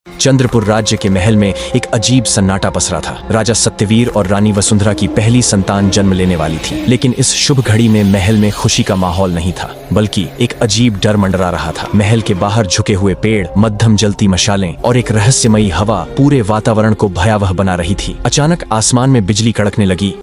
चंद्रपुर राज्य के महल में एक अजीब सन्नाटा पसरा था। राजा सत्यवीर और रानी वसुंधरा की पहली संतान जन्म लेने वाली थी, लेकिन इस शुभ घड़ी में महल में खुशी का माहौल नहीं था, बल्कि एक अजीब डर मंडरा रहा था। महल के बाहर झुके हुए पेड़, मध्यम जलती मशालें और एक रहस्यमयी हवा पूरे वातावरण को भयावह बना रही थी। अचानक आसमान में बिजली कड़कने लगी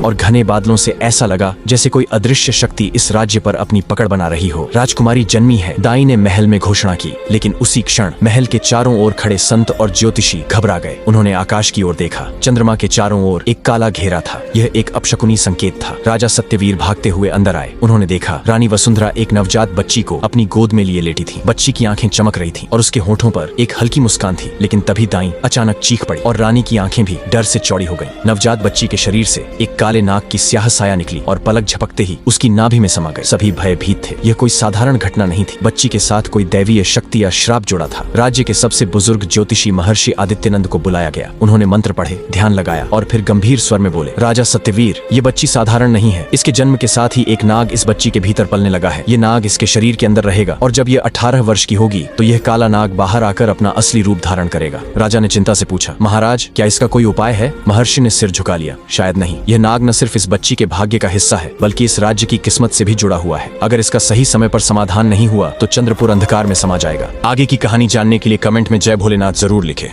और घने बादलों से ऐसा लगा जैसे कोई अदृश्य शक्ति इस राज्य पर अपनी पकड़ बना रही हो। राजकुमारी जन्मी है, दाई ने महल में घोषणा की, लेकिन उसी क्षण महल के चारों ओर खड़े संत और ज्योतिषी घबरा गए। उन्होंने आकाश की ओर देखा। चंद्रमा के चारों ओर एक काला घेरा था। यह एक अपशकुनी संकेत था। राजा सत्यवीर भागते हुए अंदर आए। उन्होंने देखा रानी वसुंधरा एक नवजात बच्ची को अपनी गोद में लिए लेटी थी। बच्ची की आंखें चमक रही थीं और उसके होठों पर एक हल्की मुस्कान थी। लेकिन तभी दाई अचानक चीख पड़ी और रानी की आंखें भी डर से चौड़ी हो गईं। नवजात बच्ची के शरीर से एक काले नाग की स्याह साया निकली और पलक झपकते ही उसकी नाभि में समा गए। सभी भयभीत थे। यह कोई साधारण घटना नहीं थी। बच्ची के साथ कोई दैवीय शक्ति या श्राप जुड़ा था। राज्य के सबसे बुजुर्ग ज्योतिषी महर्षि आदित्यनंद को बुलाया गया। उन्होंने मंत्र पढ़े, ध्यान लगाया और फिर गंभीर स्वर में बोले, राजा सत्यवीर, ये बच्ची साधारण नहीं है। इसके जन्म के साथ ही एक नाग इस बच्ची के भीतर पलने लगा है। ये नाग इसके शरीर के अंदर रहेगा और जब ये 18 वर्ष की होगी तो यह काला नाग बाहर आकर अपना असली रूप धारण करेगा। राजा ने चिंता से पूछा, महाराज, क्या इसका कोई उपाय है? महर्षि ने सिर झुका लिया, शायद नहीं। यह नाग न सिर्फ इस बच्ची के भाग्य का हिस्सा है, बल्कि इस राज्य की किस्मत से भी जुड़ा हुआ है। अगर इसका सही समय पर समाधान नहीं हुआ तो चंद्रपुर अंधकार में समा जाएगा। आगे की कहानी जानने के लिए कमेंट में जय भोलेनाथ जरूर लिखें।